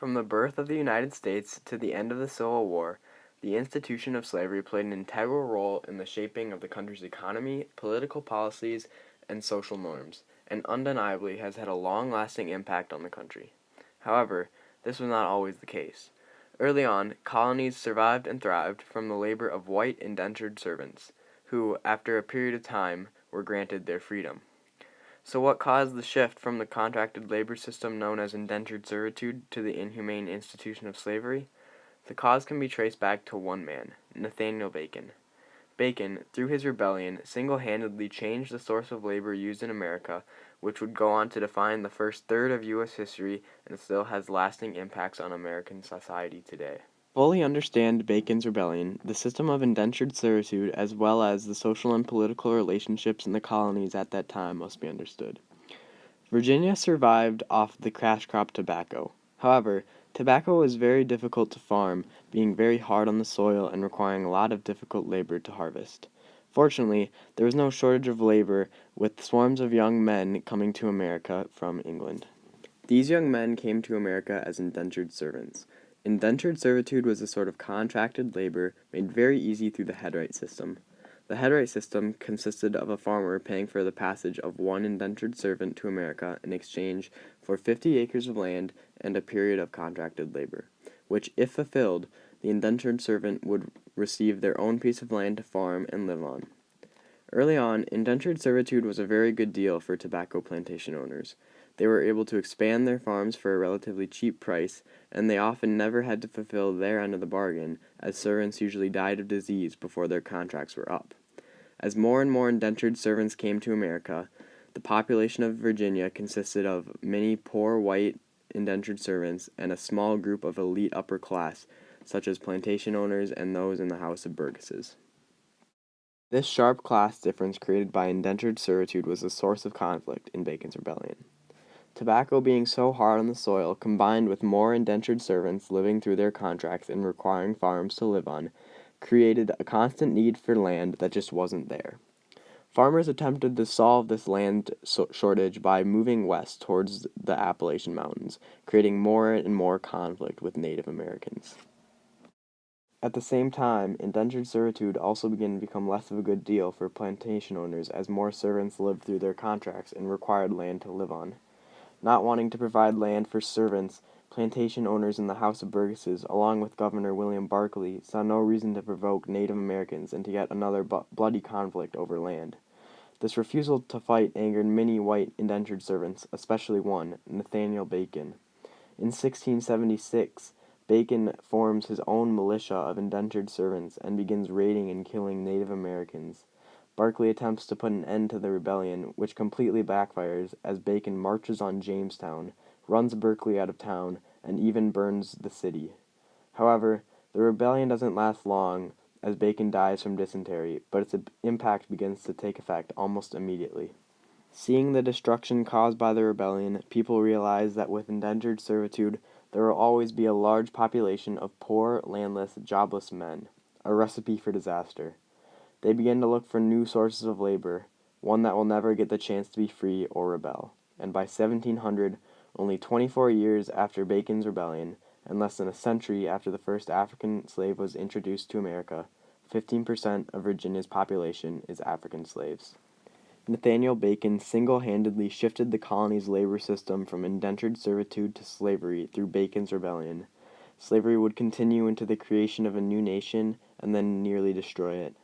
From the birth of the United States to the end of the Civil War, the institution of slavery played an integral role in the shaping of the country's economy, political policies, and social norms, and undeniably has had a long-lasting impact on the country. However, this was not always the case. Early on, colonies survived and thrived from the labor of white indentured servants, who, after a period of time, were granted their freedom. So what caused the shift from the contracted labor system known as indentured servitude to the inhumane institution of slavery? The cause can be traced back to one man, Nathaniel Bacon. Bacon, through his rebellion, single-handedly changed the source of labor used in America, which would go on to define the first third of U.S. history and still has lasting impacts on American society today. Fully understand Bacon's rebellion, the system of indentured servitude, as well as the social and political relationships in the colonies at that time must be understood. Virginia survived off the cash crop tobacco. However, tobacco was very difficult to farm, being very hard on the soil and requiring a lot of difficult labor to harvest. Fortunately, there was no shortage of labor, with swarms of young men coming to America from England. These young men came to America as indentured servants. Indentured servitude was a sort of contracted labor made very easy through the headright system. The headright system consisted of a farmer paying for the passage of one indentured servant to America in exchange for 50 acres of land and a period of contracted labor, which, if fulfilled, the indentured servant would receive their own piece of land to farm and live on. Early on, indentured servitude was a very good deal for tobacco plantation owners. They were able to expand their farms for a relatively cheap price, and they often never had to fulfill their end of the bargain, as servants usually died of disease before their contracts were up. As more and more indentured servants came to America, the population of Virginia consisted of many poor white indentured servants and a small group of elite upper class, such as plantation owners and those in the House of Burgesses. This sharp class difference created by indentured servitude was a source of conflict in Bacon's rebellion. Tobacco being so hard on the soil, combined with more indentured servants living through their contracts and requiring farms to live on, created a constant need for land that just wasn't there. Farmers attempted to solve this land shortage by moving west towards the Appalachian Mountains, creating more and more conflict with Native Americans. At the same time, indentured servitude also began to become less of a good deal for plantation owners as more servants lived through their contracts and required land to live on. Not wanting to provide land for servants, plantation owners in the House of Burgesses, along with Governor William Barkley, saw no reason to provoke Native Americans into yet another bloody conflict over land. This refusal to fight angered many white indentured servants, especially one, Nathaniel Bacon. In 1676, Bacon forms his own militia of indentured servants and begins raiding and killing Native Americans. Barkley attempts to put an end to the rebellion, which completely backfires as Bacon marches on Jamestown, runs Berkeley out of town, and even burns the city. However, the rebellion doesn't last long, as Bacon dies from dysentery, but its impact begins to take effect almost immediately. Seeing the destruction caused by the rebellion, people realize that with indentured servitude, there will always be a large population of poor, landless, jobless men, a recipe for disaster. They begin to look for new sources of labor, one that will never get the chance to be free or rebel. And by 1700, only 24 years after Bacon's rebellion, and less than a century after the first African slave was introduced to America, 15% of Virginia's population is African slaves. Nathaniel Bacon single-handedly shifted the colony's labor system from indentured servitude to slavery through Bacon's rebellion. Slavery would continue into the creation of a new nation and then nearly destroy it.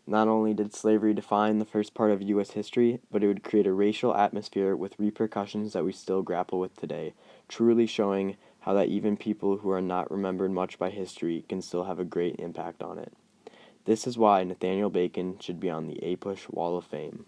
Not only did slavery define the first part of U.S. history, but it would create a racial atmosphere with repercussions that we still grapple with today, truly showing how that even people who are not remembered much by history can still have a great impact on it. This is why Nathaniel Bacon should be on the APUSH Wall of Fame.